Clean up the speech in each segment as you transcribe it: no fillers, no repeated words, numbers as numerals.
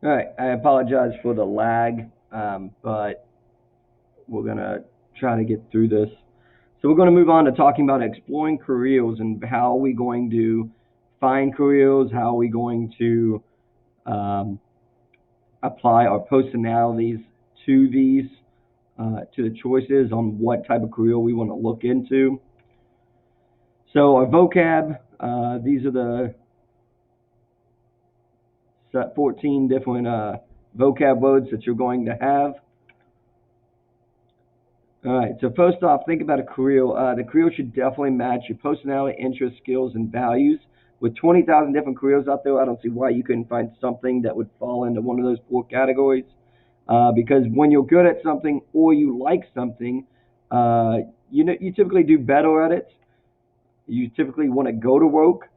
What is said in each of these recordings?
All right, I apologize for the lag, but we're gonna try to get through this. So we're going to move on to talking about exploring careers and how are we going to find careers, how are we going to um, apply our personalities to these, to the choices on what type of career we want to look into. So our vocab, these are the 14 different vocab words that you're going to have. All right. So first off, think about a career. The career should definitely match your personality, interests, skills, and values. With 20,000 different careers out there, I don't see why you couldn't find something that would fall into one of those four categories. Because when you're good at something or you like something, uh, you typically do better at it. You typically want to go to work,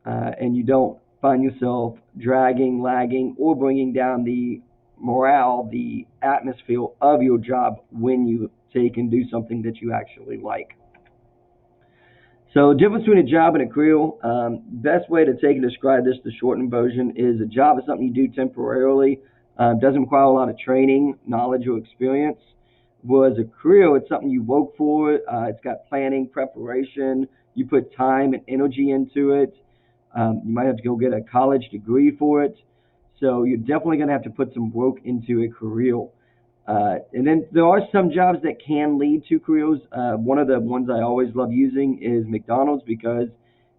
and you don't find yourself dragging, lagging, or bringing down the morale, the atmosphere of your job when you take and do something that you actually like. So, difference between a job and a career. Best way to take and describe this, the shortened version, is a job is something you do temporarily. Doesn't require a lot of training, knowledge, or experience. Whereas a career, it's something you work for. It's got planning, preparation. You put time and energy into it. You might have to go get a college degree for it. So you're definitely going to have to put some work into a career. And then there are some jobs that can lead to careers. One of the ones I always love using is McDonald's because,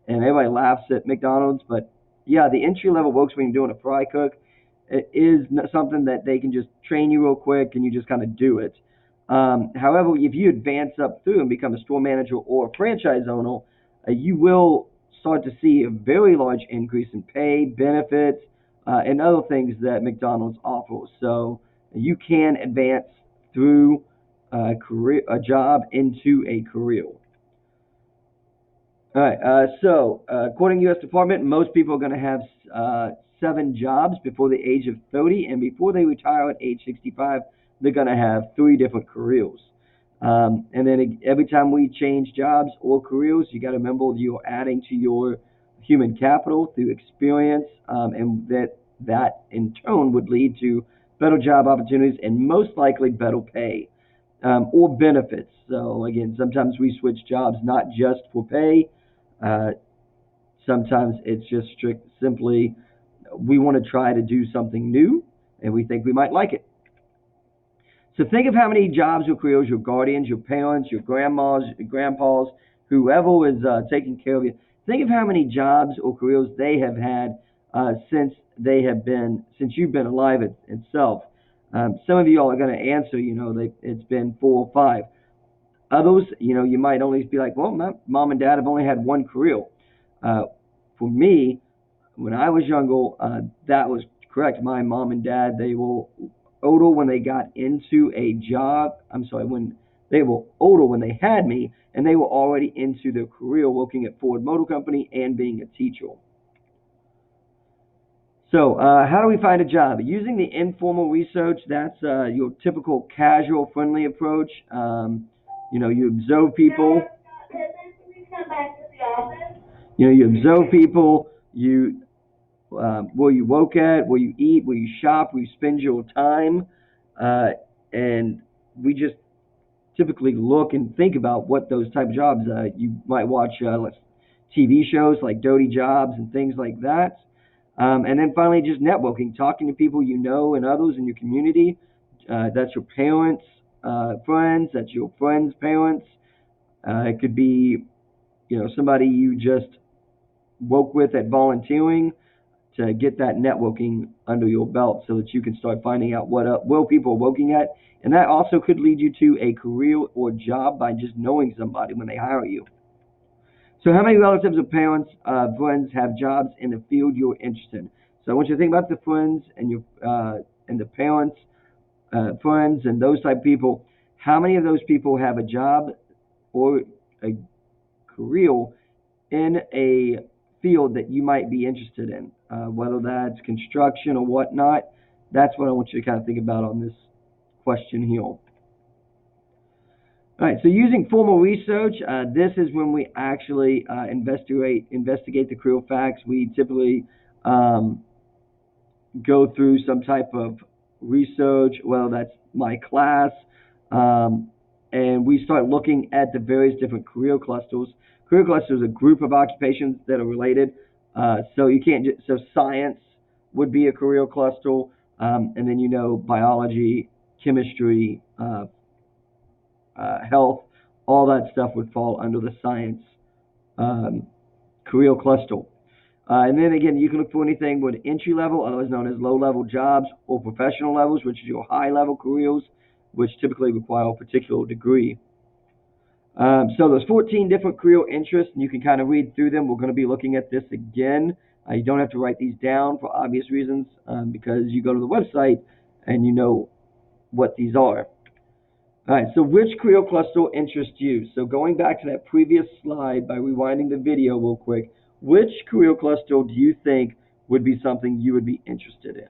and everybody laughs at McDonald's, but yeah, the entry level works when you're doing a fry cook. It is something that they can just train you real quick and you just kind of do it. However, if you advance up through and become a store manager or a franchise owner, you will start to see a very large increase in pay, benefits, and other things that McDonald's offers. So you can advance through a job into a career. All right. According to U.S. Department, most people are going to have 7 jobs before the age of 30, and before they retire at age 65, they're going to have 3 different careers. And then every time we change jobs or careers, you got to remember you're adding to your human capital through experience, and that in turn would lead to better job opportunities and most likely better pay, or benefits. So again, sometimes we switch jobs not just for pay. Uh, Sometimes it's just simply we want to try to do something new and we think we might like it. So think of how many jobs or careers your guardians, your parents, your grandmas, your grandpas, whoever is taking care of you. Think of how many jobs or careers they have had since you've been alive itself. Some of you all are going to answer, it's been 4 or 5. Others, you might only be like, well, my mom and dad have only had one career. Uh, for me, when I was younger, that was correct. My mom and dad, they were older when they got into a job. I'm sorry, when they were older when they had me, and they were already into their career working at Ford Motor Company and being a teacher. So, how do we find a job? Using the informal research, that's your typical casual, friendly approach. You observe people. You observe people. Where you work at, where you eat, where you shop, where you spend your time, uh, and we just typically look and think about what those type of jobs. You might watch TV shows like Dirty Jobs and things like that. And then finally, just networking, talking to people you know and others in your community. That's your parents, friends. That's your friends' parents. It could be, somebody you just work with at volunteering to get that networking under your belt so that you can start finding out where people are working at. And that also could lead you to a career or job by just knowing somebody when they hire you. So, how many relatives or parents, friends have jobs in the field you're interested in? So, I want you to think about the friends and the parents, friends, and those type of people. How many of those people have a job or a career in a field that you might be interested in, whether that's construction or whatnot? That's what I want you to kind of think about on this question here. All right, so using formal research, this is when we actually investigate the career facts. We typically um, go through some type of research, whether that's my class, um, and we start looking at the various different career clusters. Career clusters are a group of occupations that are related. So you can't just, so science would be a career cluster, and then biology, chemistry, health, all that stuff would fall under the science um, career cluster. And then again, you can look for anything with entry level, otherwise known as low level jobs, or professional levels, which is your high level careers, which typically require a particular degree. So there's 14 different career interests, and you can kind of read through them. We're going to be looking at this again. You don't have to write these down for obvious reasons, because you go to the website and you know what these are. All right, so which career cluster interests you? So going back to that previous slide by rewinding the video real quick, which career cluster do you think would be something you would be interested in?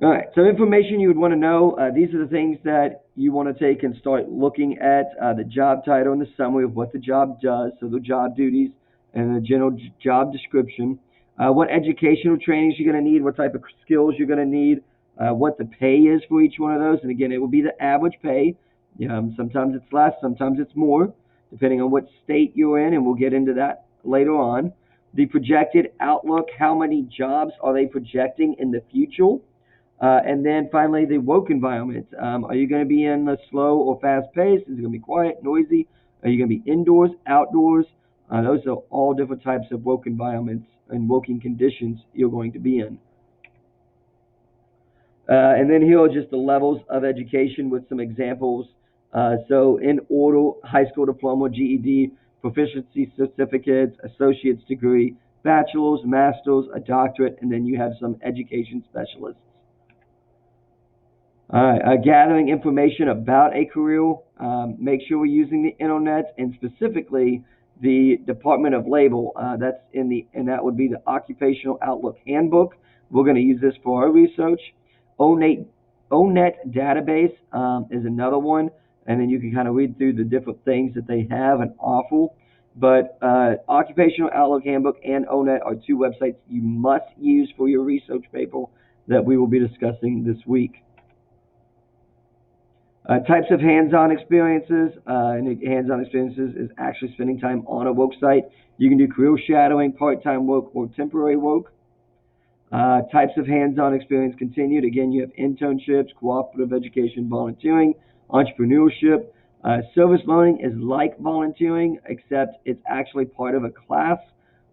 All right, so information you would want to know. These are the things that you want to take and start looking at, the job title and the summary of what the job does, so the job duties and the general job description. What educational trainings you're going to need, what type of skills you're going to need, what the pay is for each one of those. And again, it will be the average pay. Sometimes it's less, sometimes it's more, depending on what state you're in, and we'll get into that later on. The projected outlook, how many jobs are they projecting in the future? And then finally, the work environment. Are you going to be in a slow or fast pace? Is it going to be quiet, noisy? Are you going to be indoors, outdoors? Those are all different types of work environments and working conditions you're going to be in. And then here are just the levels of education with some examples. So in order, high school diploma, GED, proficiency certificates, associate's degree, bachelor's, master's, a doctorate, and then you have some education specialists. All right, gathering information about a career. Make sure we're using the internet, and specifically the Department of Labor. And that would be the Occupational Outlook Handbook. We're going to use this for our research. ONET database is another one, and then you can kind of read through the different things that they have and offer. But Occupational Outlook Handbook and ONET are two websites you must use for your research paper that we will be discussing this week. Types of hands-on experiences. And hands-on experiences is actually spending time on a work site. You can do career shadowing, part-time work, or temporary work. Types of hands-on experience continued. Again, you have internships, cooperative education, volunteering, entrepreneurship. Service learning is like volunteering, except it's actually part of a class,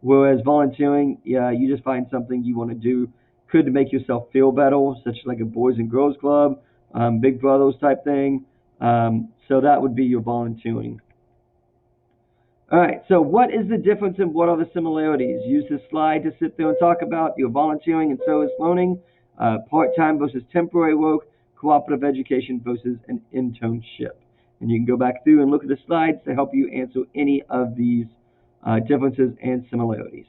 whereas volunteering, you just find something you want to do, could to make yourself feel better, such as like a Boys and Girls Club, Big Brothers type thing. So that would be your volunteering. All right, so what is the difference and what are the similarities? Use this slide to sit there and talk about your volunteering and service learning, part-time versus temporary work, cooperative education versus an internship. And you can go back through and look at the slides to help you answer any of these differences and similarities.